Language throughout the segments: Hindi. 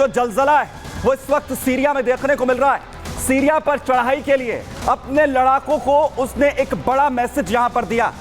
जलजला है वो इस वक्त सीरिया में देखने को मिल रहा है। सीरिया पर चढ़ाई के लिए अपने लड़ाकों को उसने एक बड़ा मैसेज यहां पर दिया,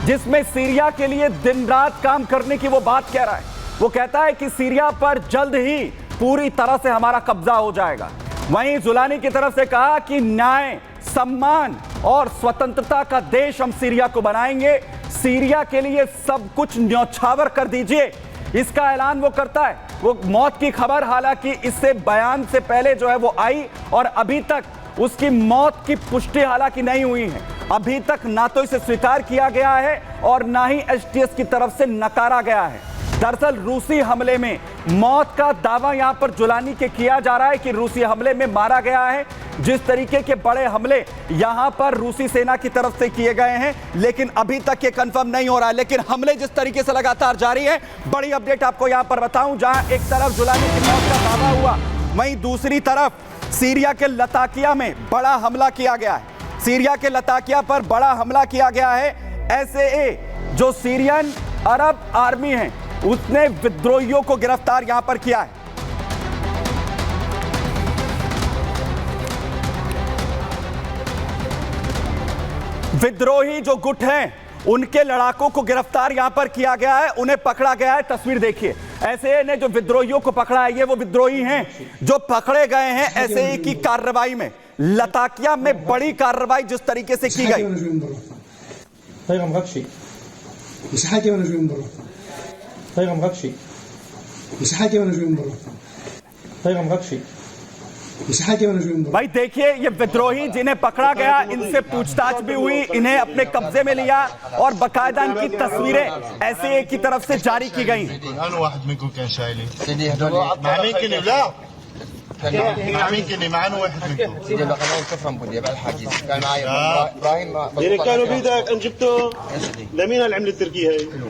जिसमें सीरिया के लिए दिन रात काम करने की वो बात कह रहा है। वो कहता है कि सीरिया पर जल्द ही पूरी तरह से हमारा कब्जा हो जाएगा। वहीं जुलानी की तरफ से कहा कि न्याय, सम्मान और स्वतंत्रता का देश हम सीरिया को बनाएंगे। सीरिया के लिए सब कुछ न्यौछावर कर दीजिए, इसका ऐलान वो करता है। वो मौत की खबर हालांकि इससे बयान से पहले जो है वो आई और अभी तक उसकी मौत की पुष्टि हालांकि नहीं हुई है। अभी तक ना तो इसे स्वीकार किया गया है और ना ही एचटीएस की तरफ से नकारा गया है। दरअसल रूसी हमले में मौत का दावा यहां पर जुलानी के किया जा रहा है कि रूसी हमले में मारा गया है। जिस तरीके के बड़े हमले यहां पर रूसी सेना की तरफ से किए गए हैं, लेकिन अभी तक ये कंफर्म नहीं हो रहा है। लेकिन हमले जिस तरीके से लगातार जारी है, बड़ी अपडेट आपको यहां पर बताऊं, जहां एक तरफ जुलानी की मौत का दावा हुआ, वहीं दूसरी तरफ सीरिया के लताकिया में बड़ा हमला किया गया है। सीरिया के लताकिया पर बड़ा हमला किया गया है। एसएए जो सीरियन अरब आर्मी है उसने विद्रोहियों को गिरफ्तार यहां पर किया है। विद्रोही जो गुट हैं उनके लड़ाकों को गिरफ्तार यहां पर किया गया है, उन्हें पकड़ा गया है। तस्वीर देखिए, एसएए ने जो विद्रोहियों को पकड़ा है, ये वो विद्रोही हैं जो पकड़े गए हैं एसएए की कार्रवाई में। लताकिया में बड़ी कार्रवाई जिस तरीके से की गई। भाई देखिए, ये विद्रोही जिन्हें पकड़ा गया, इनसे पूछताछ भी हुई, इन्हें अपने कब्जे में लिया और बकायदा इनकी तस्वीरें एसएए की तरफ से जारी की गई।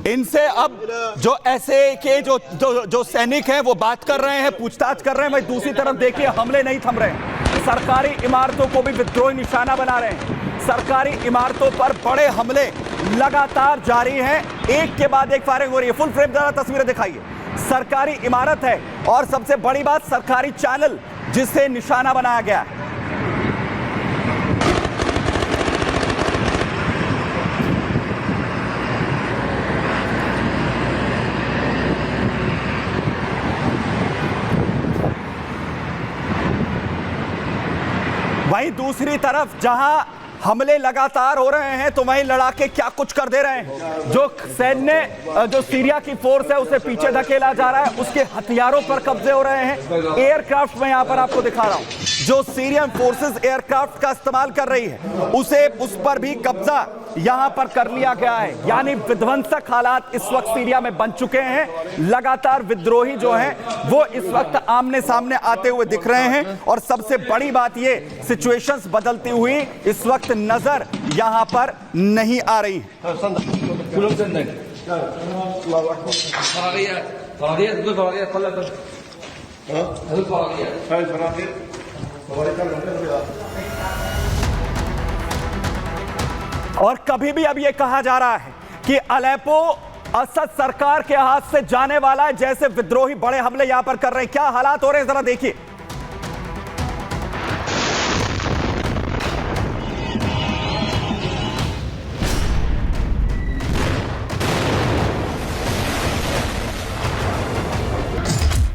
इनसे अब जो एसएए के जो सैनिक हैं वो बात कर रहे हैं, पूछताछ कर रहे हैं। भाई दूसरी तरफ देखिए, हमले नहीं थम रहे हैं। सरकारी इमारतों को भी विद्रोही निशाना बना रहे हैं। सरकारी इमारतों पर बड़े हमले लगातार जारी हैं, एक के बाद एक फायरिंग हो रही है। फुल फ्रेम जरा तस्वीरें दिखाइए। सरकारी इमारत है और सबसे बड़ी बात सरकारी चैनल जिसे निशाना बनाया गया है। वहीं दूसरी तरफ जहां हमले लगातार हो रहे हैं तो वहीं लड़ाके क्या कुछ कर दे रहे हैं। जो सैन्य, जो सीरिया की फोर्स है उसे पीछे धकेला जा रहा है, उसके हथियारों पर कब्जे हो रहे हैं। एयरक्राफ्ट में यहां पर आपको दिखा रहा हूं, जो सीरियन फोर्सेस एयरक्राफ्ट का इस्तेमाल कर रही है उस पर भी कब्जा यहां पर कर लिया गया है। यानी विध्वंसक हालात इस वक्त सीरिया में बन चुके हैं। लगातार विद्रोही जो हैं वो इस वक्त आमने सामने आते हुए दिख रहे हैं और सबसे बड़ी बात ये सिचुएशंस बदलती हुई इस वक्त नजर यहां पर नहीं आ रही। और कभी भी अब यह कहा जा रहा है कि अलेप्पो असद सरकार के हाथ से जाने वाला है, जैसे विद्रोही बड़े हमले यहां पर कर रहे हैं। क्या हालात हो रहे हैं जरा देखिए।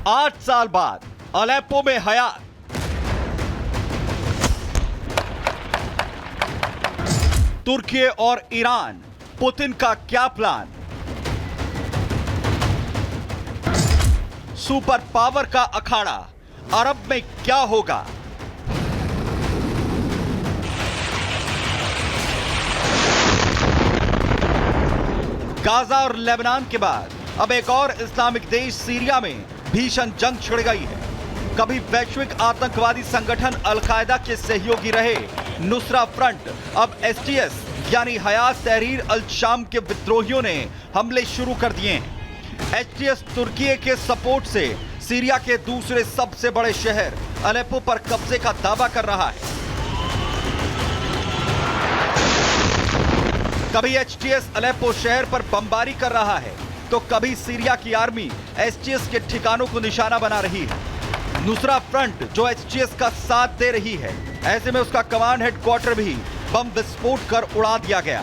आठ साल बाद अलेप्पो में हयात। तुर्की और ईरान, पुतिन का क्या प्लान? सुपर पावर का अखाड़ा, अरब में क्या होगा? गाजा और लेबनान के बाद अब एक और इस्लामिक देश सीरिया में भीषण जंग छिड़ गई है। कभी वैश्विक आतंकवादी संगठन अल-कायदा के सहयोगी रहे नुसरा फ्रंट, अब एचटीएस यानी हयात तहरीर अल शाम के विद्रोहियों ने हमले शुरू कर दिए हैं। एचटीएस तुर्की के सपोर्ट से सीरिया के दूसरे सबसे बड़े शहर अलेप्पो पर कब्जे का दावा कर रहा है। कभी एचटीएस अलेप्पो शहर पर बमबारी कर रहा है तो कभी सीरिया की आर्मी एचटीएस के ठिकानों को निशाना बना रही है। नुसरा फ्रंट जो एचटीएस का साथ दे रही है, ऐसे में उसका कमांड हेडक्वार्टर भी बम विस्फोट कर उड़ा दिया गया।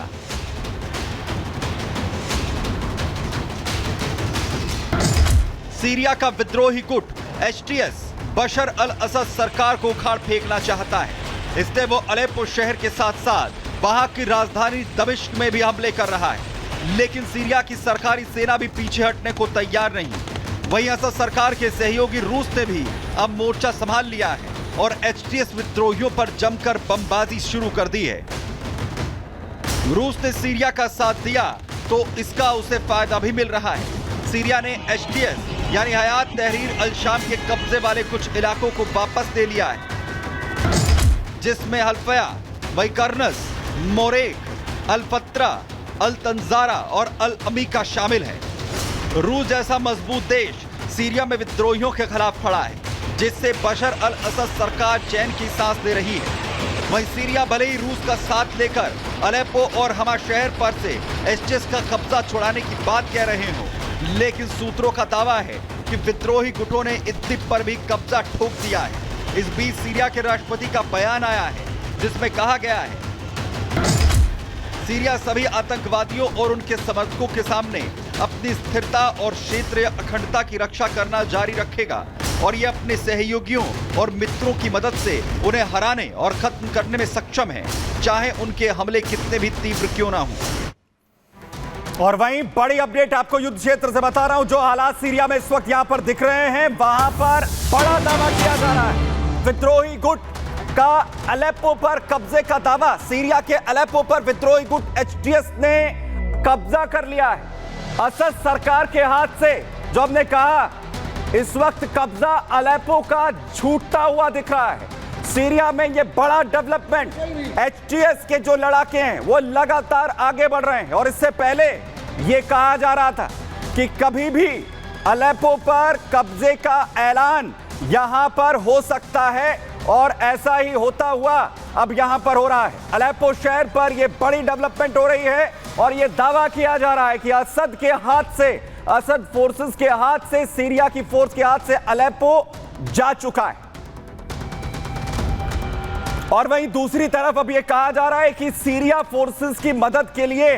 सीरिया का विद्रोही गुट एचटीएस बशर अल असद सरकार को उखाड़ फेंकना चाहता है। इसलिए वो अलेप्पो शहर के साथ साथ वहां की राजधानी दमिश्क में भी हमले कर रहा है। लेकिन सीरिया की सरकारी सेना भी पीछे हटने को तैयार नहीं। वहीं असद सरकार के सहयोगी रूस ने भी अब मोर्चा संभाल लिया है और एचटीएस विद्रोहियों पर जमकर बमबाजी शुरू कर दी है। रूस ने सीरिया का साथ दिया तो इसका उसे फायदा भी मिल रहा है। सीरिया ने एचटीएस यानी हयात तहरीर अल शाम के कब्जे वाले कुछ इलाकों को वापस ले लिया है, जिसमें हल्फया, वैकर्नस, मोरेक, अल फत्रा, अल तंजारा और अल अमीका शामिल है। रूस जैसा मजबूत देश सीरिया में विद्रोहियों के खिलाफ खड़ा है, जिससे बशर अल असद सरकार चैन की सांस ले रही है। वहीं सीरिया भले ही रूस का साथ लेकर अलेप्पो और हमा शहर पर से एचटीएस का कब्जा छुड़ाने की बात कह रहे हो, लेकिन सूत्रों का दावा है कि विद्रोही गुटों ने इदलिब पर भी कब्जा ठोक दिया है। इस बीच सीरिया के राष्ट्रपति का बयान आया है, जिसमें कहा गया है सीरिया सभी आतंकवादियों और उनके समर्थकों के सामने अपनी स्थिरता और क्षेत्रीय अखंडता की रक्षा करना जारी रखेगा और ये अपने सहयोगियों और मित्रों की मदद से उन्हें हराने और खत्म करने में सक्षम है, चाहे उनके हमले कितने भी तीव्र क्यों ना हों। और वहीं बड़ी अपडेट आपको युद्ध क्षेत्र से बता रहा हूं। जो हालात सीरिया में इस वक्त यहां पर दिख रहे हैं, वहां पर बड़ा दावा किया जा रहा है। विद्रोही गुट का अलेप्पो पर कब्जे का दावा। सीरिया के अलेप्पो पर विद्रोही गुट एचटीएस ने कब्जा कर लिया है असद सरकार के हाथ से। जो हमने कहा, इस वक्त कब्जा अलेप्पो का छूटता हुआ दिख रहा है। सीरिया में यह बड़ा डेवलपमेंट, एचटीएस के जो लड़ाके हैं वो लगातार आगे बढ़ रहे हैं। और इससे पहले यह कहा जा रहा था कि कभी भी अलेप्पो पर कब्जे का ऐलान यहां पर हो सकता है, और ऐसा ही होता हुआ अब यहां पर हो रहा है। अलेप्पो शहर पर यह बड़ी डेवलपमेंट हो रही है और यह दावा किया जा रहा है कि असद के हाथ से, असद फोर्सेस के हाथ से, सीरिया की फोर्स के हाथ से अलेप्पो जा चुका है। और वहीं दूसरी तरफ अब यह कहा जा रहा है कि सीरिया फोर्सेस की मदद के लिए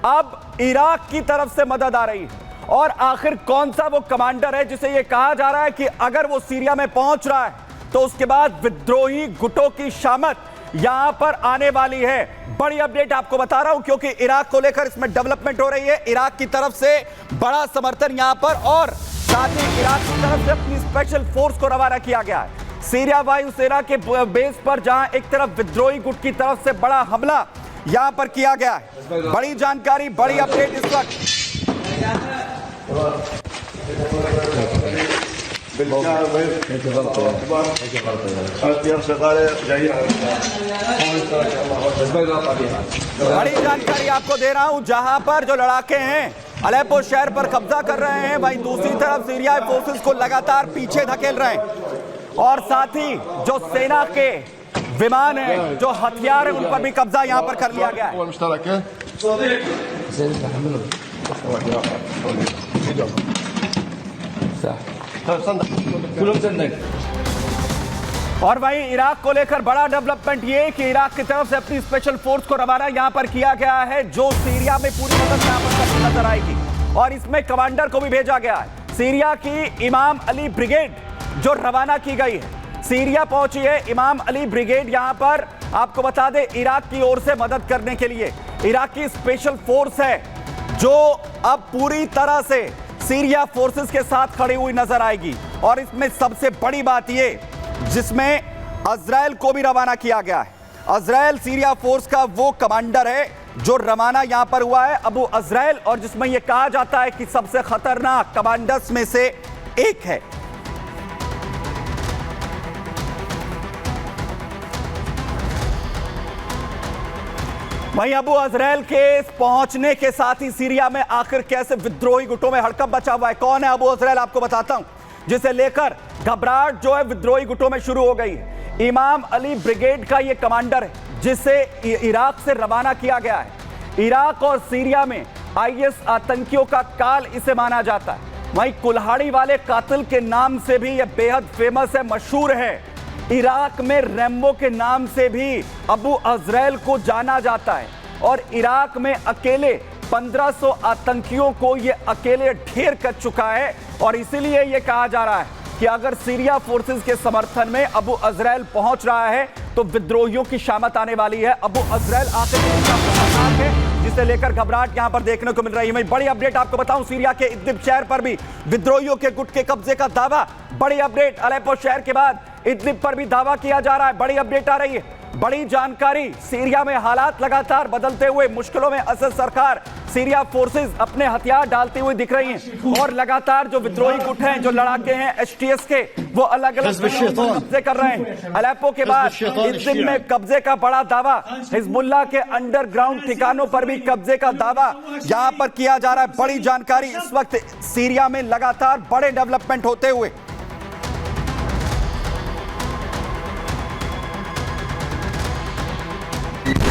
अब इराक की तरफ से मदद आ रही है। और आखिर कौन सा वो कमांडर है जिसे यह कहा जा रहा है कि अगर वो सीरिया में पहुंच रहा है तो उसके बाद विद्रोही गुटों की शामत यहां पर आने वाली है। बड़ी अपडेट आपको बता रहा हूं, क्योंकि इराक को लेकर इसमें डेवलपमेंट हो रही है। इराक की तरफ से बड़ा समर्थन यहां पर, और साथ ही इराक की तरफ से अपनी स्पेशल फोर्स को रवाना किया गया है सीरिया वायुसेना के बेस पर, जहां एक तरफ विद्रोही गुट की तरफ से बड़ा हमला यहां पर किया गया है। बड़ी जानकारी, बड़ी अपडेट इस वक्त। बड़ी जानकारी आपको दे रहा हूं, जहां पर जो लड़ाके हैं अलेप्पो शहर पर कब्जा कर रहे हैं, वहीं दूसरी तरफ सीरिया फोर्सेस को लगातार पीछे धकेल रहे हैं। और साथ ही जो सेना के विमान हैं, जो हथियार हैं, उन पर भी कब्जा यहां पर कर लिया गया है। और वहीं इराक को लेकर बड़ा डेवलपमेंट ये कि इराक की तरफ से अपनी स्पेशल फोर्स को रवाना यहां पर किया गया है, जो सीरिया में पूरी मदद यहां पर करती नजर आएगी। और इसमें कमांडर को भी भेजा गया है। सीरिया की इमाम अली ब्रिगेड जो रवाना की गई है, सीरिया पहुंची है इमाम अली ब्रिगेड यहां पर। आपको बता दें, इराक की ओर से मदद करने के लिए इराक की स्पेशल फोर्स है, जो अब पूरी तरह से सीरिया फोर्सेस के साथ खड़ी हुई नजर आएगी। और इसमें सबसे बड़ी बात यह, जिसमें इजराइल को भी रवाना किया गया है। इजराइल सीरिया फोर्स का वो कमांडर है जो रवाना यहां पर हुआ है, अबू इजराइल, और जिसमें यह कहा जाता है कि सबसे खतरनाक कमांडर्स में से एक है। वहीं अबू इजराइल के पहुंचने के साथ ही सीरिया में आखिर कैसे विद्रोही गुटों में हड़कंप बचा हुआ है। कौन है अबू इजराइल, आपको बताता हूं, जिसे लेकर घबराहट जो है विद्रोही गुटों में शुरू हो गई है। इमाम अली ब्रिगेड का यह कमांडर है, जिसे इराक से रवाना किया गया है। इराक और सीरिया में आईएस आतंकियों का काल इसे माना जाता है। वहीं कुल्हाड़ी वाले कातिल के नाम से भी यह बेहद फेमस है, मशहूर है। इराक में रैम्बो के नाम से भी अबू अजरैल को जाना जाता है और इराक में अकेले 1500 आतंकियों को यह अकेले ढेर कर चुका है। और इसीलिए यह कहा जा रहा है कि अगर सीरिया फोर्सेस के समर्थन में अबू अजरैल पहुंच रहा है तो विद्रोहियों की शामत आने वाली है। अबू अजरैल आखिर है जिसे लेकर घबराहट यहां पर देखने को मिल रही है। मैं बड़ी अपडेट आपको बताऊं, सीरिया के इदलिब शहर पर भी विद्रोहियों के गुट के कब्जे का दावा। बड़ी अपडेट, अलेप्पो शहर के बाद इदलिब पर भी दावा किया जा रहा है। बड़ी अपडेट आ रही है, बड़ी जानकारी। सीरिया में हालात लगातार बदलते हुए, मुश्किलों में असद सरकार, सीरिया फोर्सेस अपने हथियार डालती हुई दिख रही हैं और लगातार जो विद्रोही गुट हैं, जो लड़ाके हैं एचटीएस के, वो अलग अलग कब्जे कर रहे हैं। अलेप्पो के बाद इदलिब में कब्जे का बड़ा दावा, हिजबुल्लाह के अंडरग्राउंड ठिकानों पर भी कब्जे का दावा यहां पर किया जा रहा है। बड़ी जानकारी, इस वक्त सीरिया में लगातार बड़े डेवलपमेंट होते हुए